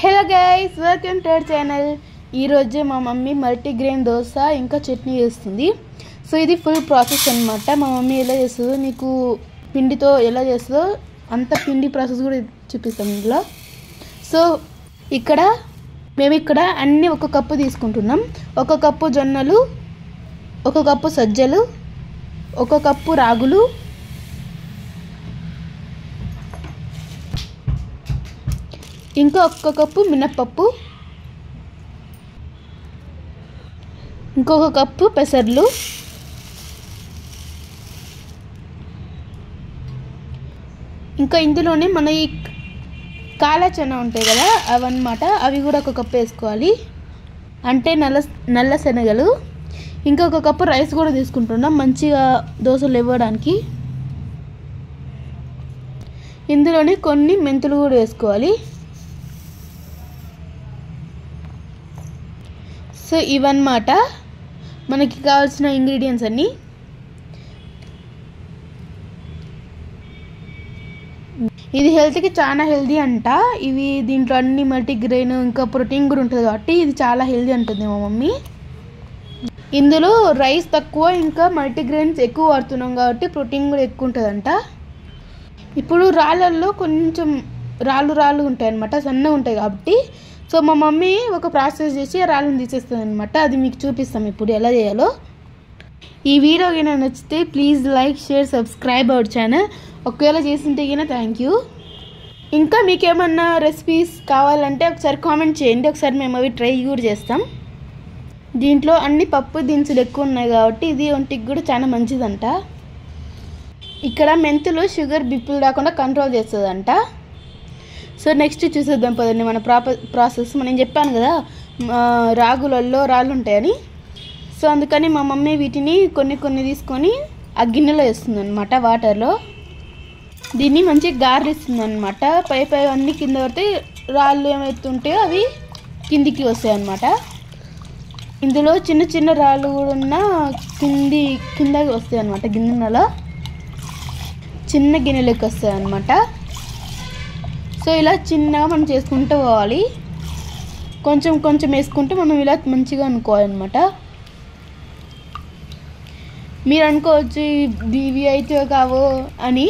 Hello guys, welcome to our channel. ఈరోజు మా mummy multigrain dosa ఇంకా చట్నీ చేస్తుంది. సో ఇది ఫుల్ ప్రాసెస్ అనమాట. మా మమ్మీ ఎలా చేస్తుందో, నీకు పిండితో ఎలా చేస్తుందో అంత పిండి ప్రాసెస్ కూడా చూపిస్తాం ఇందులో. సో మేము ఇక్కడ అన్నీ ఒక కప్పు తీసుకుంటున్నాం. ఒక కప్పు జొన్నలు, ఒక కప్పు సజ్జలు, ఒక కప్పు రాగులు, ఇంకా ఒక్క కప్పు మినప్పప్పు, ఇంకొక కప్పు పెసర్లు, ఇంకా ఇందులోనే మన ఈ కాలా చెన ఉంటాయి కదా అవన్నమాట, అవి కూడా ఒక కప్పు వేసుకోవాలి, అంటే నల్ల శనగలు. ఇంకొక కప్పు రైస్ కూడా తీసుకుంటున్నాం మంచిగా దోశలు ఇవ్వడానికి. ఇందులోనే కొన్ని మెంతులు కూడా వేసుకోవాలి. సో ఇవన్నమాట మనకి కావాల్సిన ఇంగ్రీడియంట్స్ అన్నీ. ఇది హెల్త్కి చాలా హెల్దీ అంట. ఇవి దీంట్లో అన్ని మల్టీగ్రెయిన్ ఇంకా ప్రోటీన్ కూడా ఉంటుంది కాబట్టి ఇది చాలా హెల్దీ అంటుంది మా మమ్మీ. ఇందులో రైస్ తక్కువ ఇంకా మల్టీగ్రెయిన్స్ ఎక్కువ వాడుతున్నాం కాబట్టి ప్రోటీన్ కూడా ఎక్కువ ఉంటుందంట. ఇప్పుడు రాళ్ళల్లో కొంచెం రాళ్ళు ఉంటాయి అన్నమాట, సన్నగా ఉంటాయి కాబట్టి. సో మా మమ్మీ ఒక ప్రాసెస్ చేసి రాళ్ళని తీసేస్తుంది అనమాట. అది మీకు చూపిస్తాం ఇప్పుడు ఎలా చేయాలో. ఈ వీడియో కనుక నచ్చితే please like, share, subscribe our channel. ఒకవేళ చేస్తుంటే కనుక థ్యాంక్ యూ. ఇంకా మీకు ఏమన్నా రెసిపీస్ కావాలంటే ఒకసారి కామెంట్ చేయండి, ఒకసారి మేము అవి ట్రై కూడా చేస్తాం. దీంట్లో అన్ని పప్పు దినుసులు ఎక్కువ ఉన్నాయి కాబట్టి ఇది ఒంటికి కూడా చాలా మంచిదంట. ఇక్కడ మెంతులు షుగర్ బిప్పులు రాకుండా కంట్రోల్ చేస్తుందంట. సో నెక్స్ట్ చూసేద్దాం పదండి మన ప్రాసెస్. నేను చెప్పాను కదా రాగులలో రాళ్ళు ఉంటాయని. సో అందుకని మా మమ్మీ వీటిని కొన్ని తీసుకొని ఆ గిన్నెలో వేస్తుంది అనమాట, వాటర్లో. దీన్ని మంచిగా గార్లిస్తుంది అనమాట. పై అన్నీ కింద పడితే రాళ్ళు ఏమైతే ఉంటాయో అవి కిందికి వస్తాయి అన్నమాట. ఇందులో చిన్న రాళ్ళు కూడా ఉన్న కిందకి వస్తాయి అనమాట. గిన్నెలో చిన్న గిన్నెలోకి వస్తాయి అన్నమాట. సో ఇలా చిన్నగా మనం చేసుకుంటూ పోవాలి. కొంచెం వేసుకుంటే మనం ఇలా మంచిగా అనుకోవాలన్నమాట. మీరు అనుకోవచ్చు ఇవి అయితే కావో అని.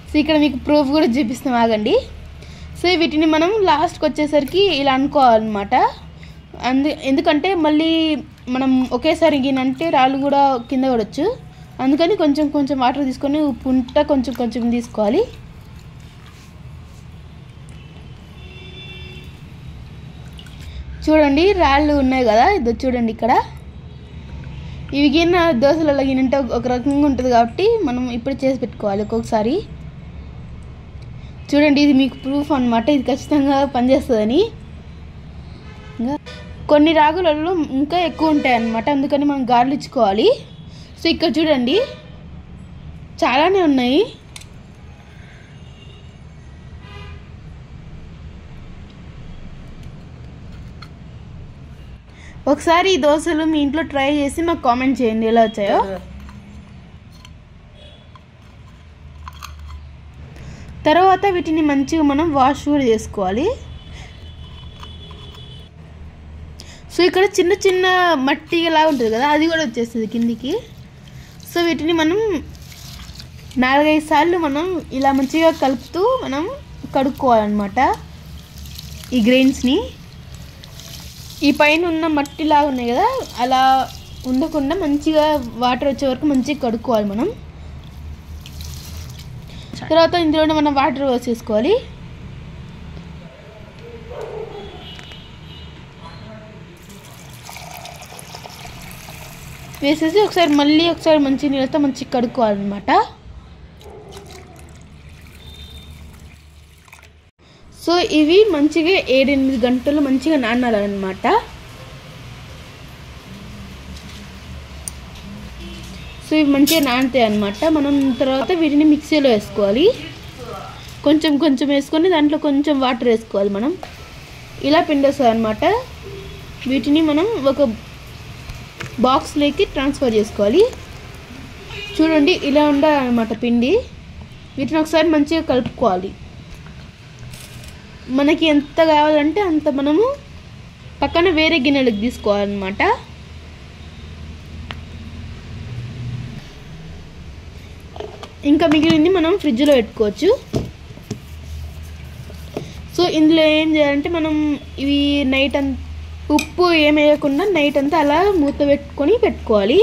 సో ఇక్కడ మీకు ప్రూఫ్ కూడా చూపిస్తాం, ఆగండి. సో వీటిని మనం లాస్ట్కి వచ్చేసరికి ఇలా అనుకోవాలన్నమాట. ఎందుకంటే మళ్ళీ మనం ఒకేసారి గినంటే రాళ్ళు కూడా కింద పడవచ్చు. అందుకని కొంచెం వాటర్ తీసుకొని ఉప్పు ఉంట కొంచెం తీసుకోవాలి. చూడండి రాళ్ళు ఉన్నాయి కదా, ఇది చూడండి ఇక్కడ. ఇవి గిన్నె దోశలలో గిన్నెంటే ఒక రకంగా ఉంటుంది కాబట్టి మనం ఇప్పుడు చేసి పెట్టుకోవాలి ఒక్కొక్కసారి. చూడండి ఇది మీకు ప్రూఫ్ అనమాట, ఇది ఖచ్చితంగా పనిచేస్తుందని. ఇంకా కొన్ని రాగులలో ఇంకా ఎక్కువ ఉంటాయి అన్నమాట, అందుకని మనం గార్లించుకోవాలి. సో ఇక్కడ చూడండి చాలానే ఉన్నాయి. ఒకసారి ఈ దోశలు మీ ఇంట్లో ట్రై చేసి మాకు కామెంట్ చేయండి ఎలా వచ్చాయో. తర్వాత వీటిని మంచిగా మనం వాష్ కూడా చేసుకోవాలి. సో ఇక్కడ చిన్న మట్టి ఎలా ఉంటుంది కదా, అది కూడా వచ్చేస్తుంది కిందికి. సో వీటిని మనం 4-5 సార్లు మనం ఇలా మంచిగా కలుపుతూ మనం కడుక్కోవాలన్నమాట ఈ గ్రెయిన్స్ని. ఈ పైన ఉన్న మట్టిలాగా ఉన్నాయి కదా, అలా ఉండకుండా మంచిగా వాటర్ వచ్చే వరకు మంచిగా కడుక్కోవాలి మనం. తర్వాత ఇందులోనే మనం వాటర్ వేసేసుకోవాలి. వేసేసి ఒకసారి మంచి నీళ్ళతో మంచిగా కడుక్కోవాలన్నమాట. సో ఇవి మంచిగా 7-8 గంటలు మంచిగా నానాలన్నమాట. సో ఇవి మంచిగా నానుతాయి అన్నమాట. మనం తర్వాత వీటిని మిక్సీలో వేసుకోవాలి. కొంచెం వేసుకొని దాంట్లో కొంచెం వాటర్ వేసుకోవాలి. మనం ఇలా పిండేస్తాం అన్నమాట. వీటిని మనం ఒక బాక్స్లోకి ట్రాన్స్ఫర్ చేసుకోవాలి. చూడండి ఇలా ఉండాలన్నమాట పిండి. వీటిని ఒకసారి మంచిగా కలుపుకోవాలి. మనకి ఎంత కావాలంటే అంత మనము పక్కన వేరే గిన్నెలకు తీసుకోవాలన్నమాట. ఇంకా మిగిలింది మనం ఫ్రిడ్జ్లో పెట్టుకోవచ్చు. సో ఇందులో ఏం చేయాలంటే మనం ఇవి నైట్ ఉప్పు ఏం వేయకుండా నైట్ అంతా అలా మూత పెట్టుకోవాలి.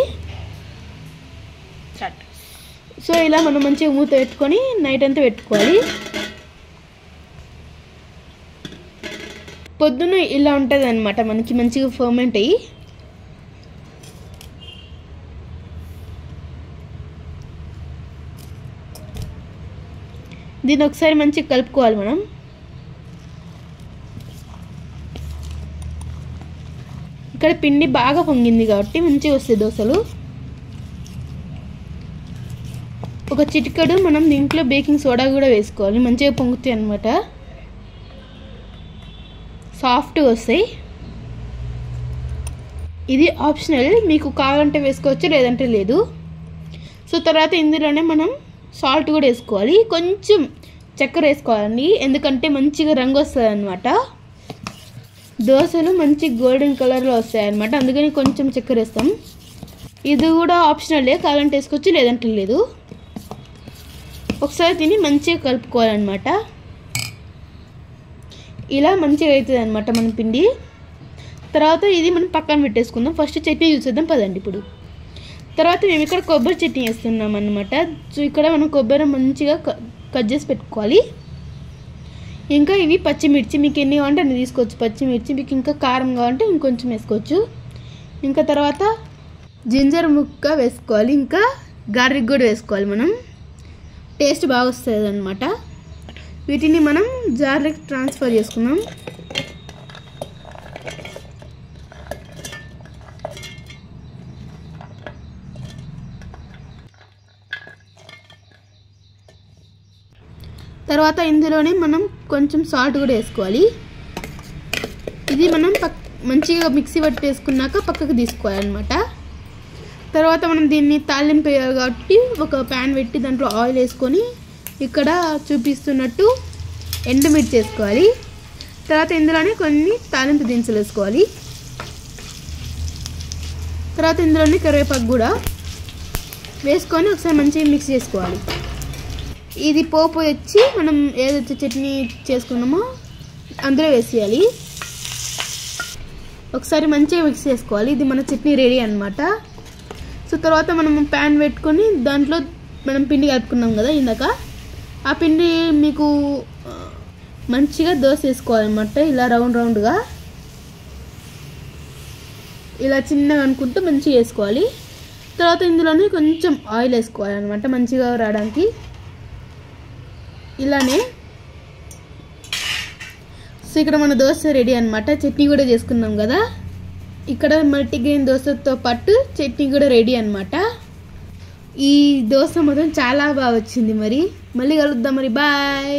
సో ఇలా మనం మంచిగా మూత పెట్టుకొని నైట్ అంతా పెట్టుకోవాలి. పొద్దున ఇలా ఉంటుంది అన్నమాట, మనకి మంచిగా ఫర్మెంట్ అయ్యి. దీన్ని ఒకసారి మంచిగా కలుపుకోవాలి మనం. ఇక్కడ పిండి బాగా పొంగింది కాబట్టి మంచిగా వస్తాయి దోశలు. ఒక చిటికెడు మనం దీంట్లో బేకింగ్ సోడా కూడా వేసుకోవాలి, మంచిగా పొంగుతాయి అన్నమాట, సాఫ్ట్గా వస్తాయి. ఇది ఆప్షనల్, మీకు కావాలంటే వేసుకోవచ్చు లేదంటే లేదు. సో తర్వాత ఇందులోనే మనం సాల్ట్ కూడా వేసుకోవాలి, కొంచెం చక్కెర వేసుకోవాలండి, ఎందుకంటే మంచిగా రంగు వస్తుంది అన్నమాట. దోశలు మంచి గోల్డెన్ కలర్లో వస్తాయి అన్నమాట, అందుకని కొంచెం చక్కెర వేస్తాం. ఇది కూడా ఆప్షనలే, కావాలంటే వేసుకోవచ్చు లేదంటే లేదు. ఒకసారి దీన్ని మంచిగా కలుపుకోవాలన్నమాట. ఇలా మంచిగా అవుతుంది అన్నమాట మన పిండి. తర్వాత ఇది మనం పక్కన పెట్టేసుకుందాం. ఫస్ట్ చట్నీ చూసేద్దాం పదండి. ఇప్పుడు తర్వాత మేము ఇక్కడ కొబ్బరి చట్నీ వేస్తున్నాం అన్నమాట. సో ఇక్కడ మనం కొబ్బరి మంచిగా కట్ చేసి పెట్టుకోవాలి. ఇంకా ఇవి పచ్చిమిర్చి, మీకు ఎన్ని కావాలంటే అన్ని తీసుకోవచ్చు పచ్చిమిర్చి, మీకు ఇంకా కారం కావాలంటే ఇంకొంచెం వేసుకోవచ్చు. ఇంకా తర్వాత జింజర్ ముక్క వేసుకోవాలి, ఇంకా గార్లిక్ కూడా వేసుకోవాలి, మనం టేస్ట్ బాగా వస్తుంది అన్నమాట. వీటిని మనం జార్లోకి ట్రాన్స్ఫర్ చేసుకుందాం. తర్వాత ఇందులోనే మనం కొంచెం సాల్ట్ కూడా వేసుకోవాలి. ఇది మనం మంచిగా మిక్సీ పట్టేసుకున్నాక పక్కకు తీసుకోవాలన్నమాట. తర్వాత మనం దీన్ని తాలింపు వేయాలి కాబట్టి ఒక ప్యాన్ పెట్టి దాంట్లో ఆయిల్ వేసుకొని ఇక్కడ చూపిస్తున్నట్టు ఎండుమిర్చి వేసుకోవాలి. తర్వాత ఇందులోనే కొన్ని తాలింపు దినుసులు వేసుకోవాలి. తర్వాత ఇందులోనే కరివేపాకు కూడా వేసుకొని ఒకసారి మంచిగా మిక్స్ చేసుకోవాలి. ఇది పోపు వచ్చి మనం ఏదైతే చట్నీ చేసుకున్నామో అందులో వేసేయాలి. ఒకసారి మంచిగా మిక్స్ చేసుకోవాలి. ఇది మన చట్నీ రెడీ అన్నమాట. సో తర్వాత మనం ప్యాన్ పెట్టుకొని దాంట్లో మనం పిండి కలుపుకున్నాం కదా ఇందాక, ఆ పిండి మీకు మంచిగా దోశ వేసుకోవాలన్నమాట. ఇలా రౌండ్గా ఇలా చిన్నగా అనుకుంటూ మంచిగా వేసుకోవాలి. తర్వాత ఇందులోనే కొంచెం ఆయిల్ వేసుకోవాలన్నమాట మంచిగా రావడానికి. ఇలానే సో ఇక్కడ మన దోశ రెడీ అన్నమాట. చట్నీ కూడా చేసుకున్నాం కదా, ఇక్కడ మల్టీగ్రెయిన్ దోశతో పాటు చట్నీ కూడా రెడీ అన్నమాట. ఈ దోశ మొత్తం చాలా బాగా వచ్చింది. మరి మళ్ళీ కలుద్దాం, మరి బాయ్.